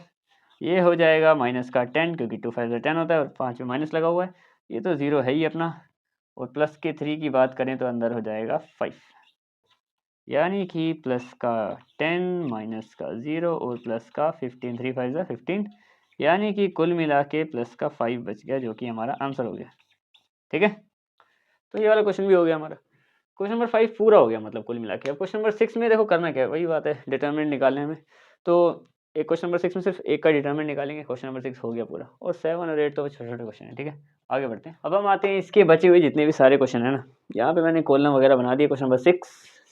[SPEAKER 1] ये हो जाएगा माइनस का 10, क्योंकि 2 5 10 होता है, और 5 में माइनस लगा हुआ है, ये तो 0 है ही अपना, और प्लस के 3 की बात करें तो अंदर हो जाएगा 5, यानी कि प्लस का 10 माइनस का 0 और प्लस का 15, 3 5 15, यानी कि कुल मिला के प्लस का 5 बच गया, जो कि हमारा आंसर हो गया, ठीक है। तो ये वाला क्वेश्चन भी हो गया हमारा, क्वेश्चन नंबर 5 पूरा हो गया, मतलब कुल मिला के। अब क्वेश्चन नंबर 6 में देखो करना क्या है, वही बात है, डिटरमिनेंट निकालने में, तो एक क्वेश्चन नंबर 6 में सिर्फ एक का डिटरमिनेंट निकालेंगे, क्वेश्चन नंबर 6 हो गया पूरा, और 7 और 8 तो छोटे छोटे क्वेश्चन है, ठीक है। आगे बढ़ते हैं, अब हम आते हैं इसके बचे हुए जितने भी सारे क्वेश्चन है ना, यहाँ पे मैंने कॉलम वगैरह बना दिए, क्वेश्चन नंबर 6,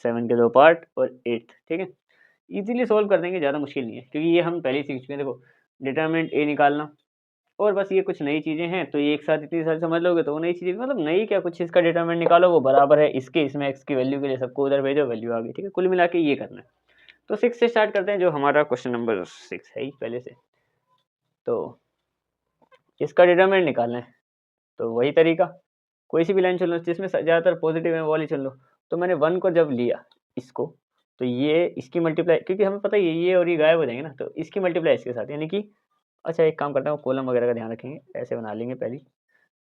[SPEAKER 1] 7 के 2 पार्ट और 8, ठीक है। इजीली सोल्व कर देंगे, ज़्यादा मुश्किल नहीं है, क्योंकि ये हम पहले सीख चुके हैं। देखो डिटरमिनेंट ए निकालना, और बस ये कुछ नई चीज़ें हैं, तो ये एक साथ इतनी सारी समझ लोगे तो वो नई चीज़ें, मतलब नई क्या, कुछ इसका डिटरमिनेंट निकालो, वो बराबर है इसके, इसमें एक्स की वैल्यू के लिए सबको उधर भेजो, वैल्यू आ गई, ठीक है। कुल मिला के ये करना है। तो 6 से स्टार्ट करते हैं, जो हमारा क्वेश्चन नंबर 6 है ही पहले से, तो इसका डिटरमिनेंट निकालना है, तो वही तरीका, कोई सी भी लाइन चुन लो जिसमें ज़्यादातर पॉजिटिव है वो वाली चुन लो। तो मैंने 1 को जब लिया इसको, तो ये इसकी मल्टीप्लाई, क्योंकि हमें पता है ये और ये गायब हो जाएंगे ना, तो इसकी मल्टीप्लाई इसके साथ, यानी कि अच्छा एक काम करते हैं, कॉलम वगैरह का ध्यान रखेंगे, ऐसे बना लेंगे पहले।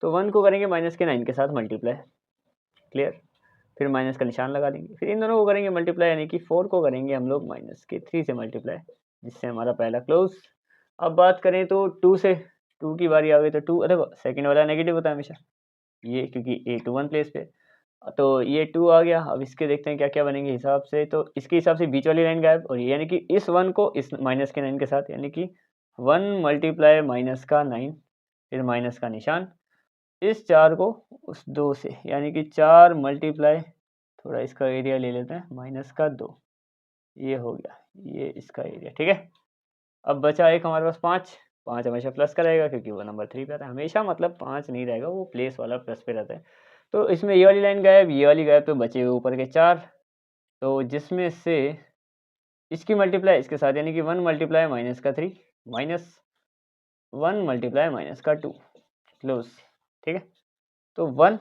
[SPEAKER 1] तो 1 को करेंगे माइनस के 9 के साथ मल्टीप्लाई, क्लियर। फिर माइनस का निशान लगा देंगे, फिर इन दोनों को करेंगे मल्टीप्लाई, यानी कि 4 को करेंगे हम लोग माइनस के 3 से मल्टीप्लाई, जिससे हमारा पहला क्लोज। अब बात करें तो 2 से, 2 की बारी आ गई, तो 2 देखो सेकंड वाला नेगेटिव होता है हमेशा, ये क्योंकि ए टू वन प्लेस पे, तो ये 2 आ गया। अब इसके देखते हैं क्या क्या बनेंगे हिसाब से, तो इसके हिसाब से बीच वाली लाइन गायब, और यानी कि इस 1 को इस माइनस के 9 के साथ, यानी कि 1 मल्टीप्लाई माइनस का 9, फिर माइनस का निशान, इस 4 को उस 2 से, यानी कि 4 मल्टीप्लाई, थोड़ा इसका एरिया ले लेते हैं, माइनस का 2, ये हो गया, ये इसका एरिया। ठीक है, अब बचा एक हमारे पास 5। 5 हमेशा प्लस का रहेगा क्योंकि वो नंबर 3 पे आता है हमेशा, मतलब 5 नहीं रहेगा, वो प्लेस वाला प्लस पे रहता है। तो इसमें ये वाली लाइन गायब, ये वाली गायब, तो बचे हुए ऊपर के 4, तो जिसमें से इसकी मल्टीप्लाई इसके साथ, यानी कि 1 मल्टीप्लाई माइनस का 3 माइनस 1 मल्टीप्लाई माइनस का 2 क्लोज। ठीक है, तो 1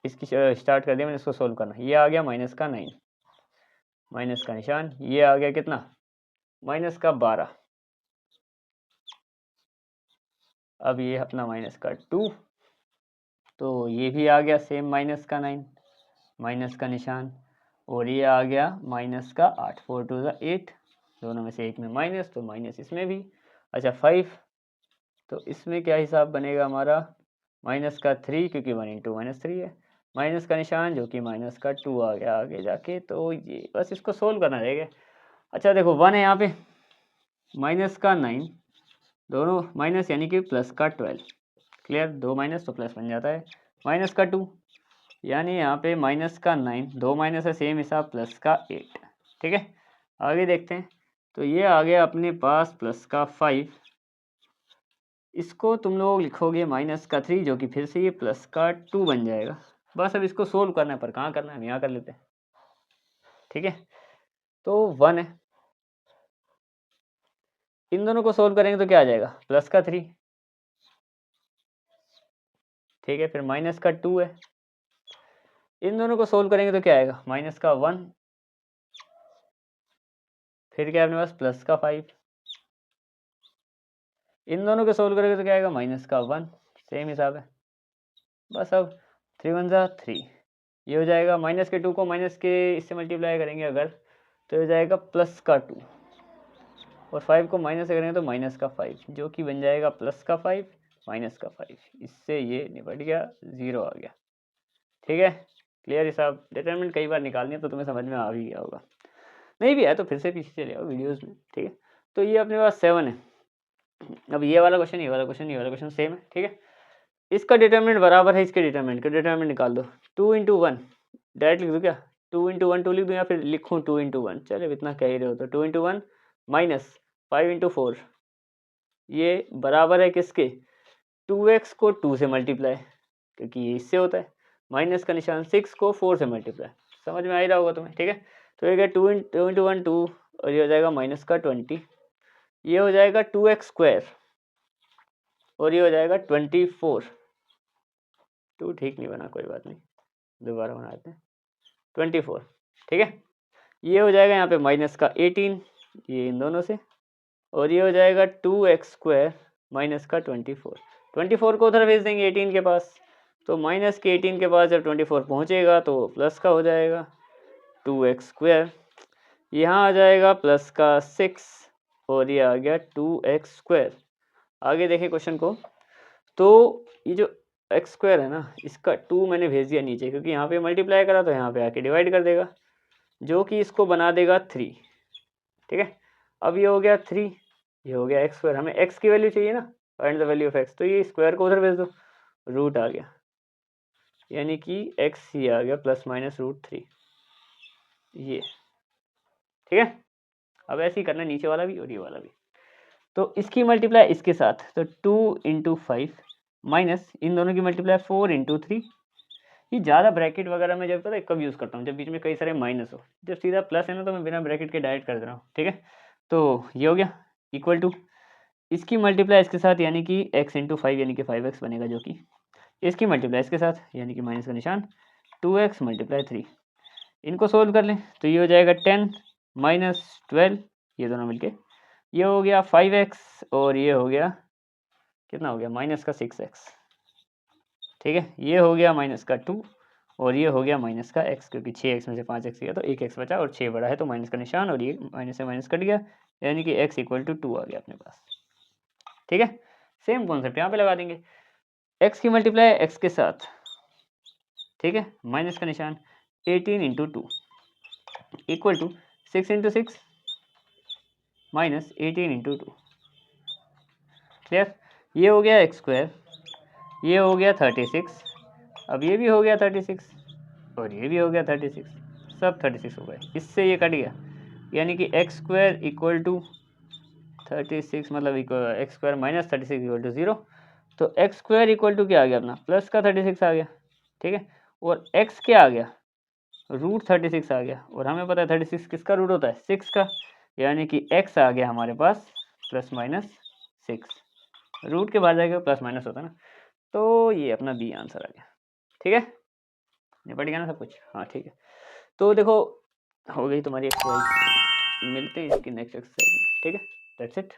[SPEAKER 1] इसकी स्टार्ट कर दिया मैंने, इसको सोल्व करना। ये आ गया माइनस का 9, माइनस का निशान, ये आ गया कितना, माइनस का 12। अब ये अपना माइनस का 2, तो ये भी आ गया सेम माइनस का 9, माइनस का निशान, और ये आ गया माइनस का 8। 4 2 8, दोनों में से एक में माइनस, तो माइनस इसमें भी। अच्छा 5, तो इसमें क्या हिसाब बनेगा हमारा, माइनस का 3 क्योंकि 1 इंटू माइनस 3 है, माइनस का निशान जो कि माइनस का 2 आ गया आगे जाके। तो ये बस इसको सोल्व करना रहेगा। अच्छा देखो 1 है यहाँ पे, माइनस का 9, दोनों माइनस यानी कि प्लस का 12, क्लियर, 2 माइनस तो प्लस बन जाता है, माइनस का 2, यानी यहाँ पे माइनस का 9, 2 माइनस है सेम हिसाब, प्लस का 8। ठीक है, आगे देखते हैं, तो ये आ गया अपने पास प्लस का 5, इसको तुम लोग लिखोगे माइनस का 3 जो कि फिर से ये प्लस का 2 बन जाएगा। बस अब इसको सोल्व करना है, पर कहाँ करना है, हम यहाँ कर लेते हैं। ठीक है, तो 1 है, इन दोनों को सोल्व करेंगे तो क्या आ जाएगा, प्लस का 3। ठीक है, फिर माइनस का 2 है, इन दोनों को सोल्व करेंगे तो क्या आएगा, माइनस का 1, फिर क्या है अपने पास प्लस का 5, इन दोनों को सोल्व करेंगे तो क्या आएगा, माइनस का 1, सेम हिसाब है। बस अब 3 1 जा 3, ये हो जाएगा, माइनस के 2 को माइनस के इससे मल्टीप्लाई करेंगे अगर, तो हो जाएगा प्लस का 2, और 5 को माइनस से करेंगे तो माइनस का 5, जो कि बन जाएगा प्लस का 5 माइनस का 5, इससे ये निपट गया, 0 आ गया। ठीक है, क्लियर हिसाब। डिटरमिनेंट कई बार निकालनी है तो तुम्हें समझ में आ भी गया होगा, नहीं भी आया तो फिर से पीछे चले आओ वीडियोज़ में। ठीक है, तो ये अपने पास 7 है। अब ये वाला क्वेश्चन, ये वाला क्वेश्चन, ये वाला क्वेश्चन सेम है। ठीक है, इसका डिटरमिनेंट बराबर है इसके डिटरमिनेंट का, डिटरमिनेंट निकाल दो। 2 इंटू 1 डायरेक्ट लिख दो क्या, 2 इंटू 1 2 लिख दूँ, या फिर लिखूँ 2 इंटू 1, चलो इतना कह ही रहे हो तो 2 इंटू 1 माइनस 5 इंटू 4, ये बराबर है किसके, 2x को 2 से मल्टीप्लाई, क्योंकि ये इससे होता है, माइनस का निशान 6 को 4 से मल्टीप्लाई, समझ में आ ही रहा होगा तुम्हें। ठीक है, तो ये क्या 2 इंटू 1 2, और ये हो जाएगा माइनस का 20, ये हो जाएगा 2x स्क्वायर, और ये हो जाएगा 24। 2 ठीक नहीं बना, कोई बात नहीं, दोबारा बनाते हैं, 24। ठीक है, ये हो जाएगा यहाँ पे माइनस का 18, ये इन दोनों से, और ये हो जाएगा 2x स्क्वायर माइनस का 24। 24 को उधर भेज देंगे 18 के पास, तो माइनस के 18 के पास जब 24 पहुँचेगा तो प्लस का हो जाएगा 2x स्क्वायर, यहाँ आ जाएगा प्लस का 6, और ये आ गया 2x स्क्वायर। आगे देखें क्वेश्चन को, तो ये जो एक्स स्क्वायर है ना, इसका 2 मैंने भेज दिया नीचे, क्योंकि यहाँ पे मल्टीप्लाई करा तो यहाँ पे आके डिवाइड कर देगा, जो कि इसको बना देगा 3। ठीक है, अब ये हो गया 3, ये हो गया एक्स स्क्वायर, हमें एक्स की वैल्यू चाहिए ना, find the value of x, तो ये स्क्वायर को उधर भेज दो, रूट आ गया, यानी कि एक्स ही आ गया प्लस माइनस रूट 3, ये। ठीक है, अब ऐसे ही करना है नीचे वाला भी और ये वाला भी। तो इसकी मल्टीप्लाई इसके साथ, तो 2 इंटू 5 माइनस इन दोनों की मल्टीप्लाई 4 इंटू 3। ये ज़्यादा ब्रैकेट वगैरह में जब पता है कब यूज़ करता हूँ, जब बीच में कई सारे माइनस हो, जब सीधा प्लस है ना तो मैं बिना ब्रैकेट के डायरेक्ट कर दे रहा हूँ। ठीक है, तो ये हो गया इक्वल टू इसकी मल्टीप्लाई इसके साथ, यानी कि x इंटू 5 यानी कि 5x बनेगा, जो कि इसकी मल्टीप्लाई इसके साथ यानी कि माइनस का निशान 2x मल्टीप्लाई 3। इनको सोल्व कर लें तो ये हो जाएगा 10 माइनस 12, ये दोनों मिलके ये हो गया 5x, और ये हो गया कितना हो गया माइनस का 6x। ठीक है, ये हो गया माइनस का 2, और ये हो गया माइनस का x, क्योंकि 6x में से 5x गया तो 1x बचा, और 6 बड़ा है तो माइनस का निशान, और ये माइनस से माइनस कट गया, यानी कि x इक्वल टू 2 आ गया अपने पास। ठीक है, सेम कॉन्सेप्ट यहाँ पे लगा देंगे। एक्स की मल्टीप्लाई एक्स के साथ, ठीक है, माइनस का निशान, 18 into 2 equal to 6 into 6 minus 18 into 2। Clear? ये हो गया एक्स स्क्वायर, ये हो गया 36, अब ये भी हो गया 36 और ये भी हो गया 36, सब 36 हो गए, इससे ये कट गया, यानी कि एक्स स्क्वायर इक्वल टू 36 मतलब X square minus 36 equal to 0। तो एक्स स्क्वायर इक्वल टू क्या आ गया अपना, प्लस का 36 आ गया, ठीक है, और एक्स क्या आ गया, रूट 36 आ गया, और हमें पता है 36 किसका रूट होता है, 6 का, यानी कि एक्स आ गया हमारे पास प्लस माइनस 6, रूट के बाहर जाएगा प्लस माइनस होता है ना, तो ये अपना बी आंसर आ गया। ठीक है, निपट गया ना सब कुछ? हाँ ठीक है, तो देखो हो गई तुम्हारी एक्सरसाइज, मिलते हैं इसकी नेक्स्ट एक्सरसाइज में, ठीक है, दैट्स इट।